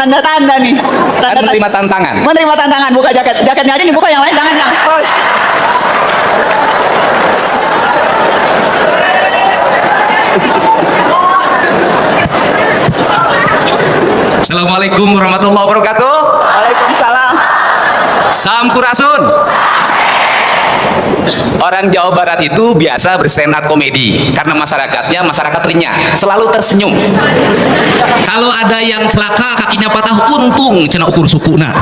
tanda-tanda nih. Kan menerima tantangan. Menerima tantangan, buka jaket. Jaketnya aja dibuka, yang lain jangan, Kang. Terus. Assalamualaikum warahmatullahi wabarakatuh. Waalaikumsalam. Sampurasun. Orang Jawa Barat itu biasa berstand up komedi karena masyarakatnya masyarakat rinya, selalu tersenyum. Kalau ada yang celaka kakinya patah, untung cenah ukur sukuna.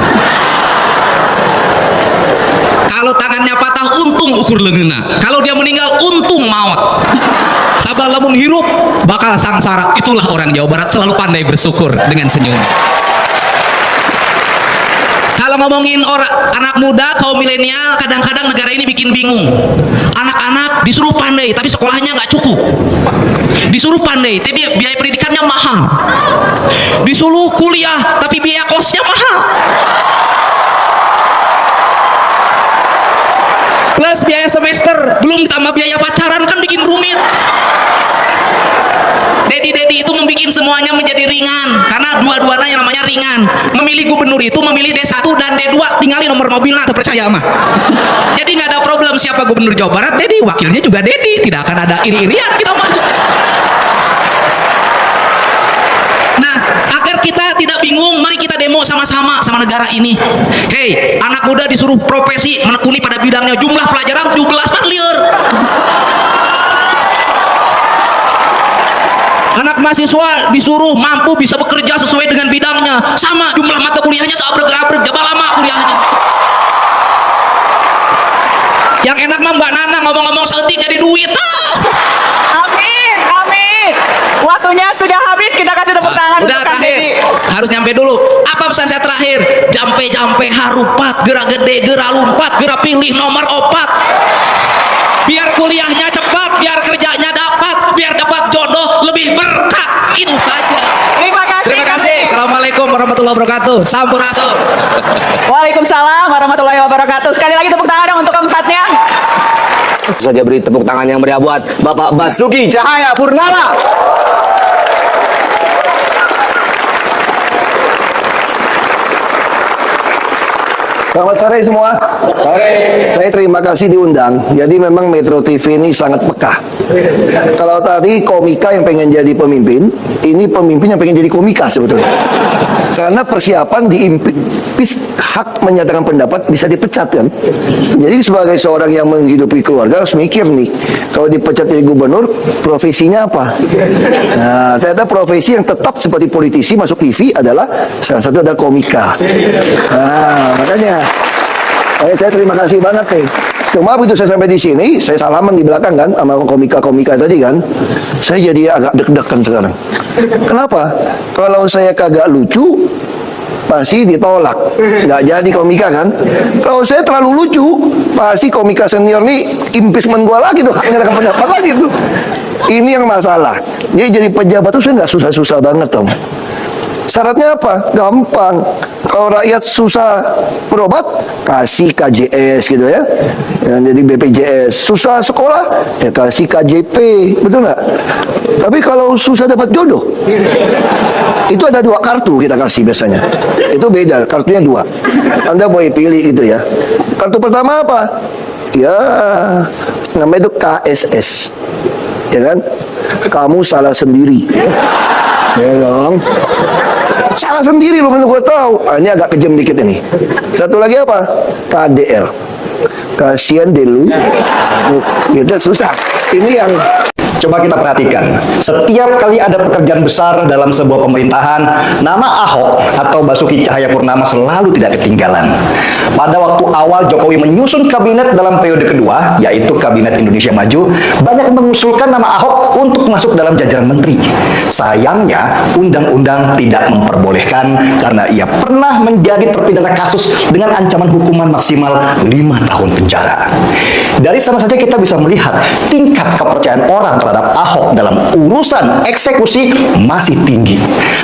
Kalau tangannya patah, untung ukur leungeunna. Kalau dia meninggal, untung maut. Sabar lamun hirup bakal sangsara. Itulah orang Jawa Barat, selalu pandai bersyukur dengan senyum. Kalau ngomongin orang anak muda, kaum milenial, kadang-kadang negara ini bikin bingung. Anak-anak disuruh pandai, tapi sekolahnya nggak cukup. Disuruh pandai, tapi biaya pendidikannya mahal. Disuruh kuliah, tapi biaya kosnya mahal. Plus biaya semester, belum ditambah biaya pacaran, kan bikin rumit. Dedi itu membuat semuanya menjadi ringan karena dua-duanya yang namanya ringan. Memilih gubernur itu memilih D1 dan D2, tinggalin nomor mobilnya, terpercaya mah. Jadi nggak ada problem siapa gubernur Jawa Barat, Dedi, wakilnya juga Dedi, tidak akan ada iri-irian kita mah. Nah, agar kita tidak bingung, mari kita demo sama-sama sama negara ini. Hei, anak muda disuruh profesi menekuni pada bidangnya, jumlah pelajaran 17 kan liar. Anak mahasiswa disuruh mampu bisa bekerja sesuai dengan bidangnya, sama jumlah mata kuliahnya seabrek-abrek, jabal lama kuliahnya. Yang enak mah Mbak Nana ngomong-ngomong seetik jadi duit. Amin, amin. Waktunya sudah habis, kita kasih tepuk tangan Udah untuk Kang terakhir, Dedi. harus nyampe dulu. Apa pesan saya terakhir? Jampe-jampe harupat, gerak gede, gerak lumpat, gerak pilih nomor 4. Biar kuliahnya cepat, biar kerjanya dapat, biar dapat jodoh lebih berkah. Itu saja. Terima kasih. Terima kasih. Assalamualaikum warahmatullahi wabarakatuh. Sampurasun. Waalaikumsalam warahmatullahi wabarakatuh. Sekali lagi tepuk tangan dong untuk keempatnya. Saja beri tepuk tangan yang meriah buat Bapak Basuki Cahayapurnama. Selamat sore semua. Sore. Saya terima kasih diundang. Jadi memang Metro TV ini sangat peka. Kalau tadi komika yang pengen jadi pemimpin, ini pemimpin yang pengen jadi komika sebetulnya. Karena persiapan diimpis hak menyatakan pendapat bisa dipecat kan. Jadi sebagai seorang yang menghidupi keluarga harus mikir nih, kalau dipecat jadi gubernur, profesinya apa? Nah, ternyata profesi yang tetap seperti politisi masuk TV adalah salah satu adalah komika. Nah, makanya saya terima kasih banget nih. Cuma begitu saya sampai di sini, saya salaman di belakang kan sama komika-komika tadi kan. Saya jadi agak deg-degan sekarang. Kenapa? Kalau saya kagak lucu, pasti ditolak, nggak jadi komika kan. Kalau saya terlalu lucu, pasti komika senior nih impeachment gua lagi tuh, menyatakan pendapat lagi tuh. Ini yang masalah. Jadi pejabat tuh saya nggak susah-susah banget dong. Syaratnya apa? Gampang. Kalau rakyat susah berobat, kasih KJS gitu ya. Jadi BPJS. Susah sekolah, ya kasih KJP. Betul nggak? Tapi kalau susah dapat jodoh, itu ada 2 kartu kita kasih biasanya. Itu beda, kartunya 2. Anda boleh pilih gitu ya. Kartu pertama apa? Ya, namanya itu KSS. Ya kan? Kamu salah sendiri. Ya dong. Salah sendiri loh, menurut gue tahu. Ini agak kejam dikit ini. Satu lagi apa? KDR. Kasihan deh lu. Kita susah. Ini yang Coba kita perhatikan, setiap kali ada pekerjaan besar dalam sebuah pemerintahan, nama Ahok atau Basuki Cahayapurnama selalu tidak ketinggalan. Pada waktu awal Jokowi menyusun kabinet dalam periode kedua, yaitu Kabinet Indonesia Maju, banyak yang mengusulkan nama Ahok untuk masuk dalam jajaran menteri. Sayangnya, undang-undang tidak memperbolehkan karena ia pernah menjadi terpidana kasus dengan ancaman hukuman maksimal 5 tahun penjara. Dari sana saja kita bisa melihat tingkat kepercayaan orang terhadap Ahok dalam urusan eksekusi masih tinggi.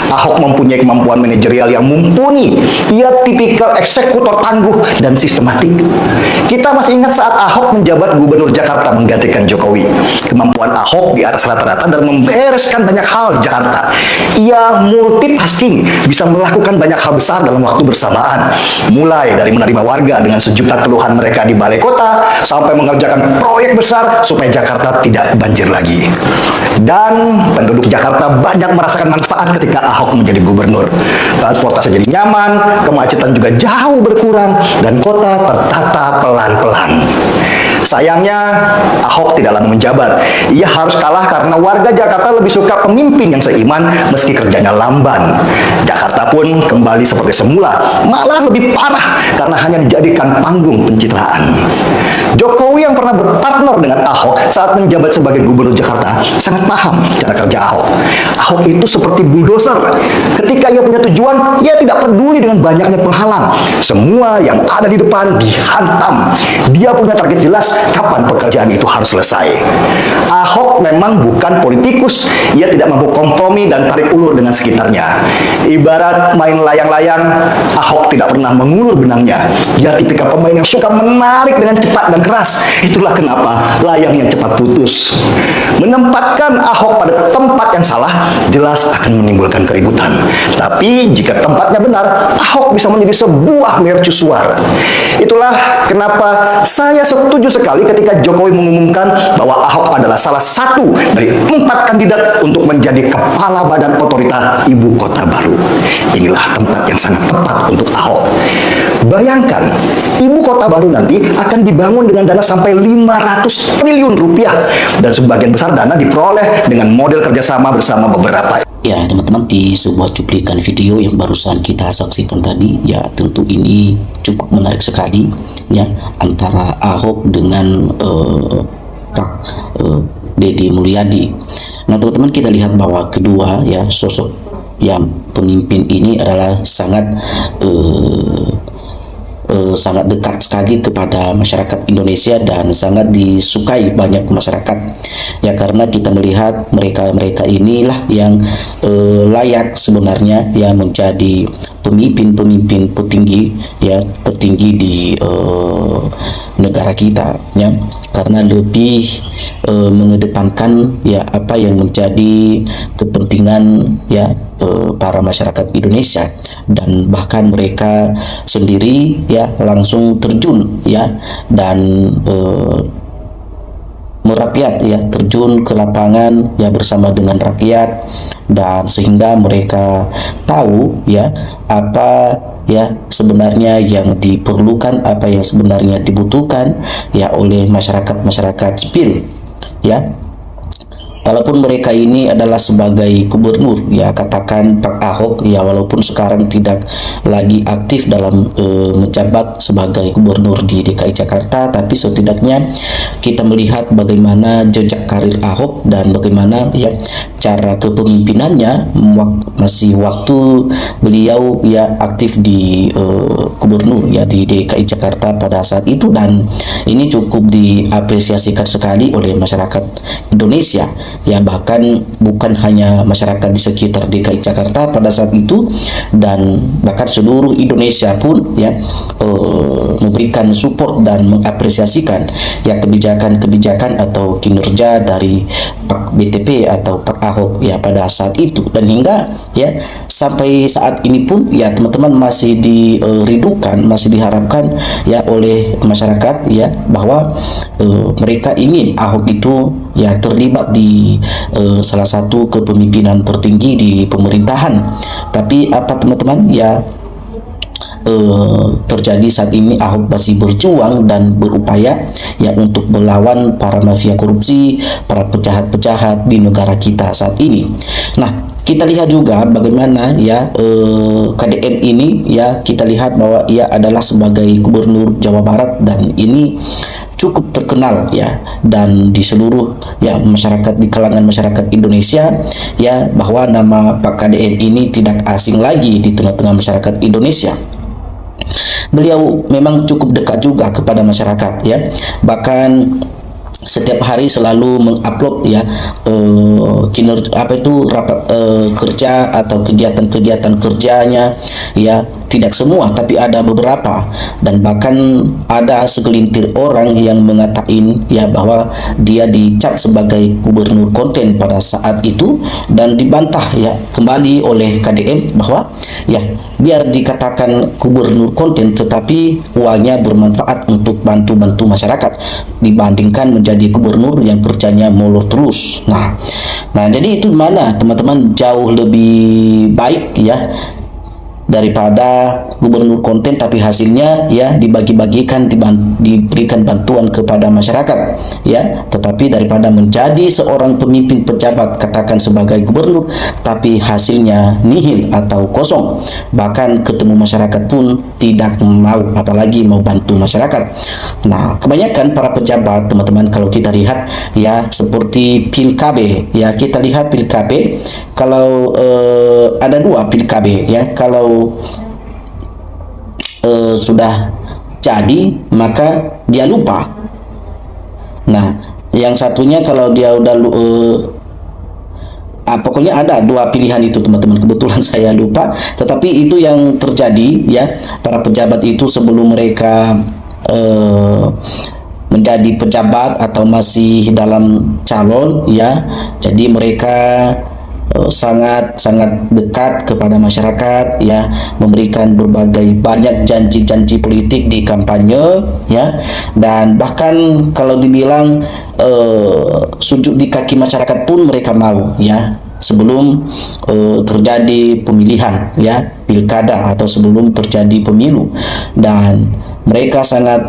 Ahok mempunyai kemampuan manajerial yang mumpuni. Ia tipikal eksekutor tangguh dan sistematik. Kita masih ingat saat Ahok menjabat Gubernur Jakarta menggantikan Jokowi. Kemampuan Ahok di atas rata-rata dalam membereskan banyak hal di Jakarta. Ia multitasking, bisa melakukan banyak hal besar dalam waktu bersamaan. Mulai dari menerima warga dengan sejuta keluhan mereka di balai kota, sampai mengerjakan proyek besar supaya Jakarta tidak banjir lagi. Dan penduduk Jakarta banyak merasakan manfaat ketika Ahok menjadi gubernur. Transportasi jadi nyaman, kemacetan juga jauh berkurang, dan kota tertata pelan-pelan. Sayangnya, Ahok tidak lama menjabat. Ia harus kalah karena warga Jakarta lebih suka pemimpin yang seiman meski kerjanya lamban. Jakarta pun kembali seperti semula, malah lebih parah karena hanya dijadikan panggung pencitraan. Jokowi yang pernah berpartner dengan Ahok saat menjabat sebagai gubernur Jakarta sangat paham cara kerja Ahok. Ahok itu seperti bulldozer. Ketika ia punya tujuan, ia tidak peduli dengan banyaknya penghalang. Semua yang ada di depan dihantam. Dia punya target jelas kapan pekerjaan itu harus selesai. Ahok memang bukan politikus. Ia tidak mampu kompromi dan tarik ulur dengan sekitarnya. Ibarat main layang-layang, Ahok tidak pernah mengulur benangnya. Ia tipikal pemain yang suka menarik dengan cepat dan keras. Itulah kenapa layangnya cepat putus. Menempatkan Ahok pada tempat yang salah jelas akan menimbulkan keributan. Tapi jika tempatnya benar, Ahok bisa menjadi sebuah mercusuar. Itulah kenapa saya setuju sekali ketika Jokowi mengumumkan bahwa Ahok adalah salah satu dari 4 kandidat untuk menjadi kepala badan otorita ibu kota baru. Inilah tempat yang sangat tepat untuk Ahok. Bayangkan, ibu kota baru nanti akan dibangun dengan dana sampai 500 triliun rupiah, dan sebagian besar dana diperoleh dengan model kerjasama bersama beberapa. Ya teman-teman, di sebuah cuplikan video yang barusan kita saksikan tadi, ya tentu ini cukup menarik sekali ya, antara Ahok dengan Pak Deddy Mulyadi. Nah teman-teman, kita lihat bahwa kedua ya sosok yang pemimpin ini adalah sangat dekat sekali kepada masyarakat Indonesia dan sangat disukai banyak masyarakat ya, karena kita melihat mereka inilah yang layak sebenarnya ya menjadi pemimpin petinggi ya, tertinggi di negara kita ya, karena lebih mengedepankan ya apa yang menjadi kepentingan ya para masyarakat Indonesia, dan bahkan mereka sendiri ya langsung terjun ya dan merakyat ya, terjun ke lapangan ya bersama dengan rakyat, dan sehingga mereka tahu ya apa ya sebenarnya yang diperlukan, apa yang sebenarnya dibutuhkan ya oleh masyarakat sipil ya. Walaupun mereka ini adalah sebagai gubernur ya, katakan Pak Ahok ya, walaupun sekarang tidak lagi aktif dalam menjabat sebagai gubernur di DKI Jakarta, tapi setidaknya kita melihat bagaimana jejak karir Ahok dan bagaimana ya cara kepemimpinannya masih waktu beliau ya aktif di gubernur ya di DKI Jakarta pada saat itu, dan ini cukup diapresiasikan sekali oleh masyarakat Indonesia ya, bahkan bukan hanya masyarakat di sekitar DKI Jakarta pada saat itu, dan bahkan seluruh Indonesia pun ya memberikan support dan mengapresiasikan ya kebijakan atau kinerja dari Pak BTP atau Pak Ahok ya pada saat itu, dan hingga ya sampai saat ini pun ya teman-teman masih dirindukan, masih diharapkan ya oleh masyarakat ya bahwa mereka ingin Ahok itu ya terlibat di salah satu kepemimpinan tertinggi di pemerintahan. Tapi apa teman-teman ya terjadi saat ini, Ahok masih berjuang dan berupaya ya untuk melawan para mafia korupsi, para pejahat-pejahat di negara kita saat ini. Nah, kita lihat juga bagaimana ya KDM ini ya, kita lihat bahwa ia adalah sebagai gubernur Jawa Barat, dan ini cukup terkenal ya, dan di seluruh ya masyarakat, di kalangan masyarakat Indonesia ya, bahwa nama Pak KDM ini tidak asing lagi di tengah-tengah masyarakat Indonesia. Beliau memang cukup dekat juga kepada masyarakat, ya. Bahkan setiap hari selalu mengupload, ya, rapat kerja atau kegiatan-kegiatan kerjanya, ya. Tidak semua, tapi ada beberapa, dan bahkan ada segelintir orang yang mengatakan, ya, bahwa dia dicap sebagai gubernur konten pada saat itu, dan dibantah, ya, kembali oleh KDM bahwa, ya, biar dikatakan gubernur konten tetapi uangnya bermanfaat untuk bantu-bantu masyarakat dibandingkan menjadi gubernur yang kerjanya molor terus. Nah, jadi itu mana teman-teman, jauh lebih baik, ya, daripada gubernur konten tapi hasilnya, ya, dibagi-bagikan, diberikan bantuan kepada masyarakat, ya. Tetapi daripada menjadi seorang pemimpin pejabat, katakan sebagai gubernur, tapi hasilnya nihil atau kosong, bahkan ketemu masyarakat pun tidak mau, apalagi mau bantu masyarakat. Nah, kebanyakan para pejabat, teman-teman, kalau kita lihat, ya, seperti PIL-KB, ya, kita lihat PIL-KB, kalau ada dua PIL-KB, ya, kalau sudah jadi maka dia lupa. Nah, yang satunya kalau dia udah pokoknya ada dua pilihan itu, teman-teman. Kebetulan saya lupa, tetapi itu yang terjadi, ya. Para pejabat itu sebelum mereka menjadi pejabat atau masih dalam calon, ya, jadi mereka sangat dekat kepada masyarakat, ya, memberikan banyak janji-janji politik di kampanye, ya, dan bahkan kalau dibilang sujud di kaki masyarakat pun mereka mau, ya, sebelum terjadi pemilihan, ya, pilkada, atau sebelum terjadi pemilu. Dan mereka sangat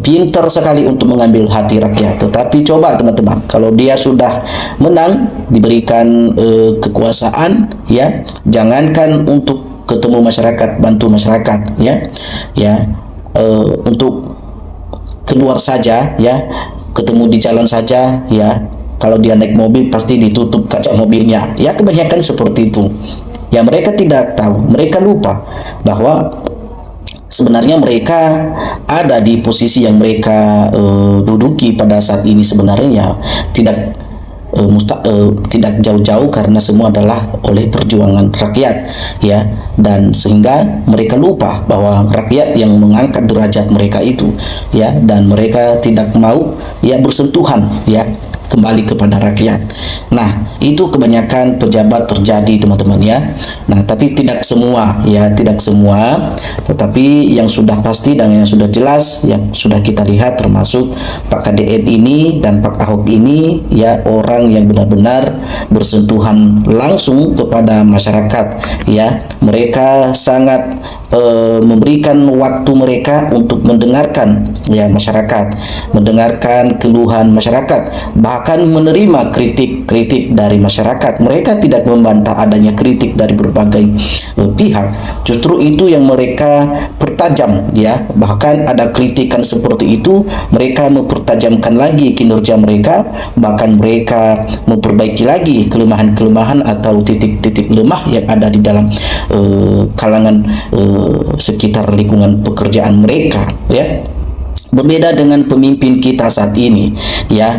pintar sekali untuk mengambil hati rakyat. Tetapi coba teman-teman, kalau dia sudah menang, diberikan kekuasaan, ya, jangankan untuk ketemu masyarakat, bantu masyarakat, ya, untuk keluar saja, ya, ketemu di jalan saja, ya, kalau dia naik mobil pasti ditutup kaca mobilnya, ya, kebanyakan seperti itu. Ya, mereka tidak tahu, mereka lupa bahwa sebenarnya mereka ada di posisi yang mereka duduki pada saat ini sebenarnya tidak jauh-jauh, karena semua adalah oleh perjuangan rakyat, ya, dan sehingga mereka lupa bahwa rakyat yang mengangkat derajat mereka itu, ya, dan mereka tidak mau, ya, bersentuhan, ya, kembali kepada rakyat. Nah, itu kebanyakan pejabat terjadi, teman-teman, ya. Nah, tapi tidak semua, ya, tidak semua, tetapi yang sudah pasti dan yang sudah jelas, yang sudah kita lihat, termasuk Pak KDM ini dan Pak Ahok ini, ya, orang yang benar-benar bersentuhan langsung kepada masyarakat, ya. Mereka sangat memberikan waktu mereka untuk mendengarkan, ya, masyarakat, mendengarkan keluhan masyarakat, bahkan menerima kritik dari masyarakat. Mereka tidak membantah adanya kritik dari berbagai pihak. Justru itu yang mereka pertajam, ya. Bahkan ada kritikan seperti itu, mereka mempertajamkan lagi kinerja mereka, bahkan mereka memperbaiki lagi kelemahan-kelemahan atau titik-titik lemah yang ada di dalam kalangan sekitar lingkungan pekerjaan mereka, ya. Berbeda dengan pemimpin kita saat ini, ya,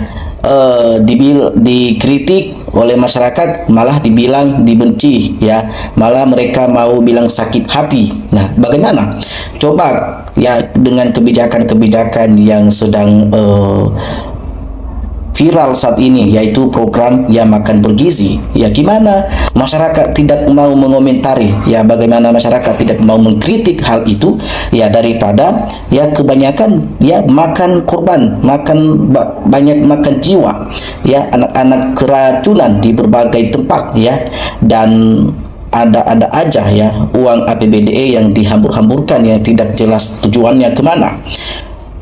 dikritik oleh masyarakat malah dibilang dibenci, ya, malah mereka mau bilang sakit hati. Nah, bagaimana? Coba, ya, dengan kebijakan-kebijakan yang sedang viral saat ini, yaitu program Ya Makan Bergizi, ya, gimana masyarakat tidak mau mengomentari, ya, bagaimana masyarakat tidak mau mengkritik hal itu, ya, daripada, ya, kebanyakan, ya, makan korban, banyak makan jiwa, ya, anak-anak keracunan di berbagai tempat, ya, dan ada aja, ya, uang APBDE yang dihambur-hamburkan, yang tidak jelas tujuannya kemana,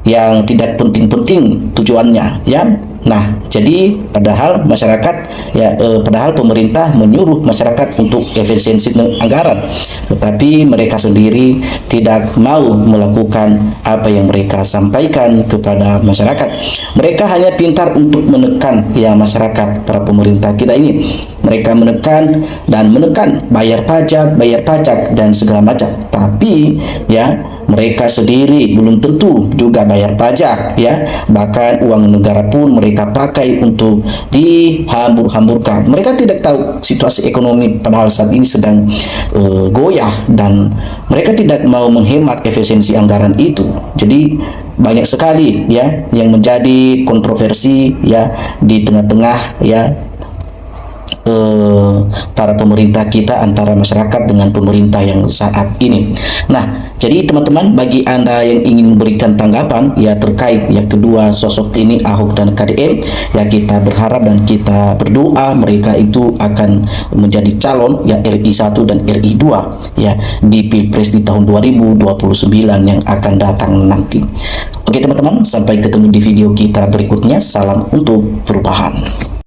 yang tidak penting-penting tujuannya, ya. Nah, jadi padahal masyarakat, ya, padahal pemerintah menyuruh masyarakat untuk efisiensi anggaran, tetapi mereka sendiri tidak mau melakukan apa yang mereka sampaikan kepada masyarakat. Mereka hanya pintar untuk menekan, ya, masyarakat, para pemerintah kita ini. Mereka menekan dan menekan, bayar pajak dan segala macam. Tapi, ya, mereka sendiri belum tentu juga bayar pajak, ya. Bahkan uang negara pun mereka pakai untuk dihambur-hamburkan. Mereka tidak tahu situasi ekonomi padahal saat ini sedang goyah, dan mereka tidak mau menghemat efisiensi anggaran itu. Jadi banyak sekali ya yang menjadi kontroversi ya di tengah-tengah ya para pemerintah kita, antara masyarakat dengan pemerintah yang saat ini. Nah, jadi teman-teman, bagi Anda yang ingin memberikan tanggapan ya terkait yang kedua sosok ini, Ahok dan KDM, ya kita berharap dan kita berdoa mereka itu akan menjadi calon ya RI 1 dan RI 2 ya di Pilpres di tahun 2029 yang akan datang nanti. Oke teman-teman, sampai ketemu di video kita berikutnya. Salam untuk perubahan.